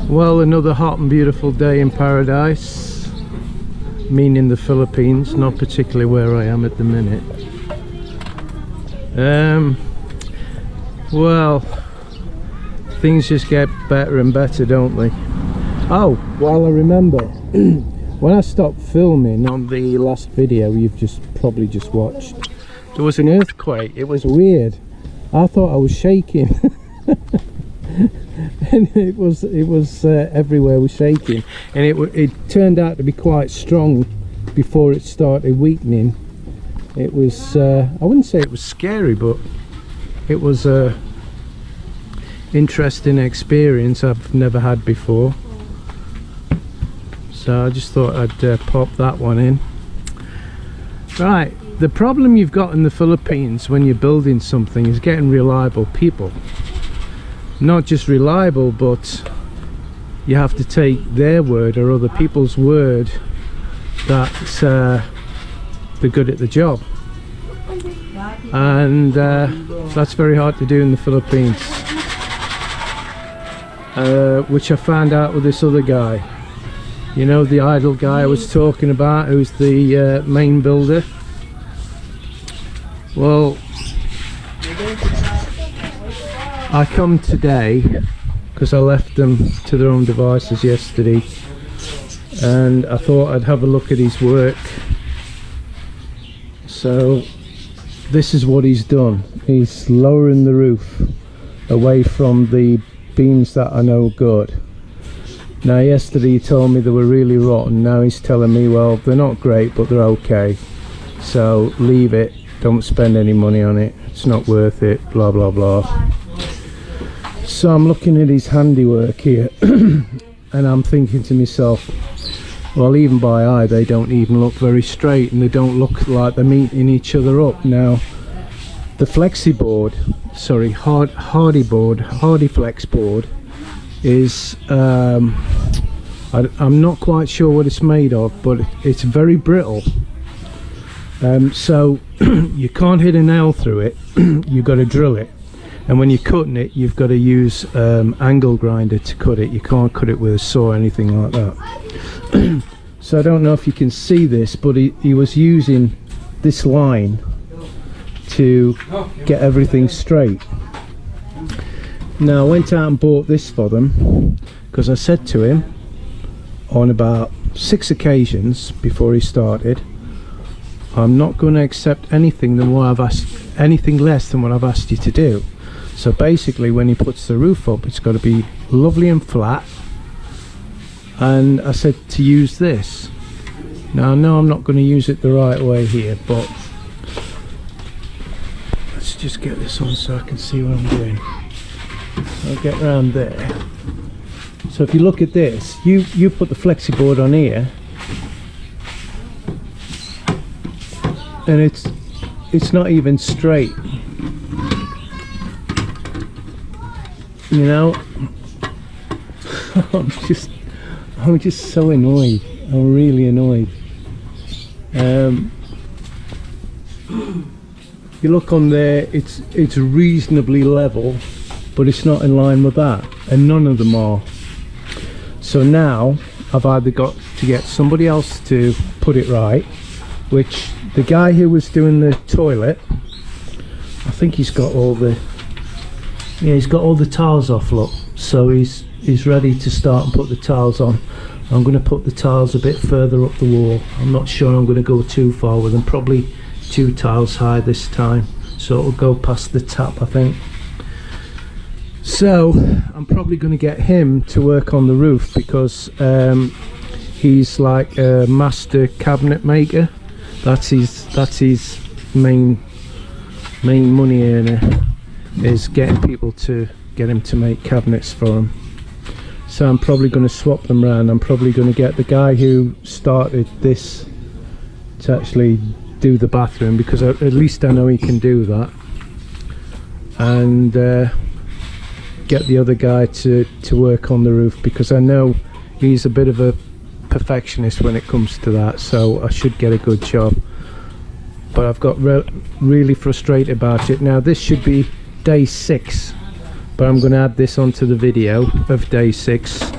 Well, another hot and beautiful day in paradise, meaning the Philippines, not particularly where I am at the minute. Well, things just get better and better, don't they? Oh, well, I remember when I stopped filming on the last video you've probably just watched, there was an earthquake. It was weird. I thought I was shaking. And it was everywhere was shaking, and it turned out to be quite strong before it started weakening. It was I wouldn't say it was scary, but it was a interesting experience I've never had before, so I just thought I'd pop that one in. Right, the problem you've got in the Philippines when you're building something is getting reliable people. Not just reliable, but you have to take their word or other people's word that they're good at the job, and that's very hard to do in the Philippines, which I found out with this other guy, you know, the idle guy I was talking about, who's the main builder. Well, I come today because I left them to their own devices yesterday, and I thought I'd have a look at his work. So this is what he's done. He's lowering the roof away from the beams that are no good. Now, yesterday he told me they were really rotten. Now he's telling me, well, they're not great, but they're okay, so leave it, don't spend any money on it, it's not worth it, blah blah blah. So I'm looking at his handiwork here and I'm thinking to myself, well, even by eye they don't even look very straight, and they don't look like they're meeting each other up. Now, the flexi board, sorry, hardy flex board is I'm not quite sure what it's made of, but it's very brittle, so you can't hit a nail through it. You've got to drill it, and when you're cutting it you've got to use angle grinder to cut it. You can't cut it with a saw or anything like that. So I don't know if you can see this, but he was using this line to get everything straight. Now, I went out and bought this for them because I said to him on about 6 occasions before he started, I'm not going to accept anything less than what I've asked you to do. So basically, when he puts the roof up, it's got to be lovely and flat, and I said to use this. Now, I know I'm not going to use it the right way here, but let's just get this on so I can see what I'm doing. I'll get around there. So if you look at this, you put the flexi board on here, and it's not even straight, you know. I'm just so annoyed. I'm really annoyed. You look on there, it's reasonably level, but it's not in line with that, and none of them are. So now I've either got to get somebody else to put it right, which the guy who was doing the toilet, I think he's got all the tiles off, look, so he's ready to start and put the tiles on. I'm going to put the tiles a bit further up the wall. I'm not sure I'm going to go too far with them, probably 2 tiles high this time, so it'll go past the tap, I think. So I'm probably going to get him to work on the roof because he's like a master cabinet maker. That's his main money earner, is getting people to get him to make cabinets for him. So I'm probably going to swap them around. I'm probably going to get the guy who started this to actually do the bathroom, because at least I know he can do that, and get the other guy to work on the roof, because I know he's a bit of a perfectionist when it comes to that, so I should get a good job. But I've got really frustrated about it. Now, this should be day 6 but I'm going to add this onto the video of day 6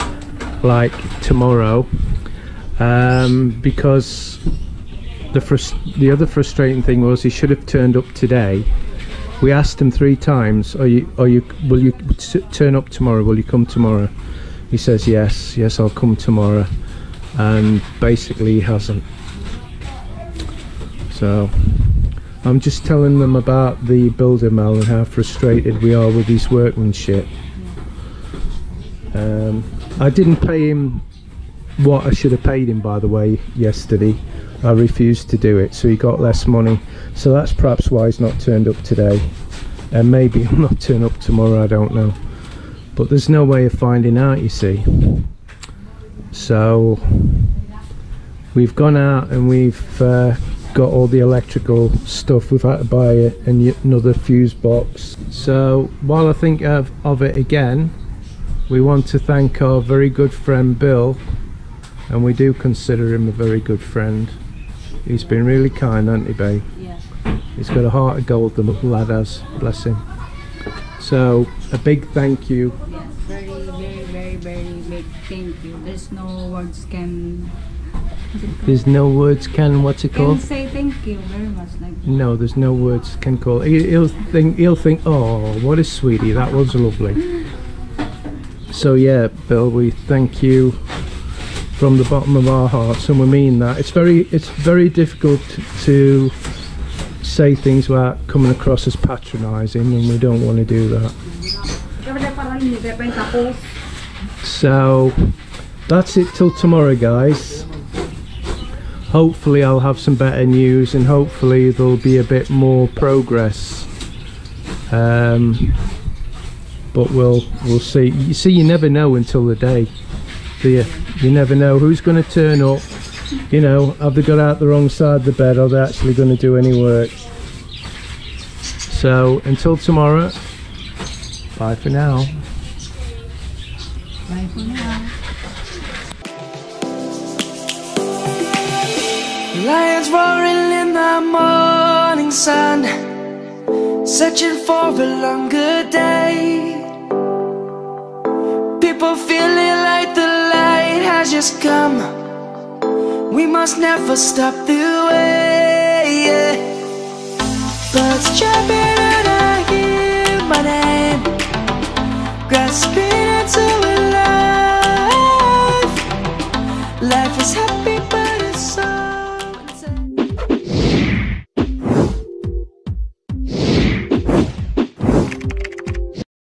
like tomorrow, because the other frustrating thing was he should have turned up today. We asked him 3 times, will you turn up tomorrow, will you come tomorrow? He says yes, I'll come tomorrow, and basically he hasn't. So I'm just telling them about the builder Mel and how frustrated we are with his workmanship. I didn't pay him what I should have paid him, by the way, yesterday. I refused to do it, so he got less money. So that's perhaps why he's not turned up today, and maybe he'll not turn up tomorrow, I don't know. But there's no way of finding out, you see. So we've gone out and we've got all the electrical stuff. We've had to buy another fuse box. So while I think of it again, we want to thank our very good friend Bill, and we do consider him a very good friend. He's been really kind, hasn't he, babe? Yeah. He's got a heart of gold, the lad has, bless him. So a big thank you. Yes, very big thank you. There's no words can. There's no words can, what's it called? Can say thank you very much, like. No, there's no words can call. He'll think, oh, what a sweetie, that was lovely. So yeah, Bill, we thank you from the bottom of our hearts, and we mean that. It's very difficult to say things without coming across as patronising, and we don't want to do that. So that's it till tomorrow, guys. Hopefully I'll have some better news, and hopefully there'll be a bit more progress. But we'll see. You see, you never know until the day, do you? You never know who's going to turn up. You know, have they got out the wrong side of the bed, or are they actually going to do any work? So until tomorrow, bye for now. Bye for now. Lions roaring in the morning sun, searching for a longer day. People feeling like the light has just come. We must never stop the way, yeah. Birds chirping and I hear my name, grasping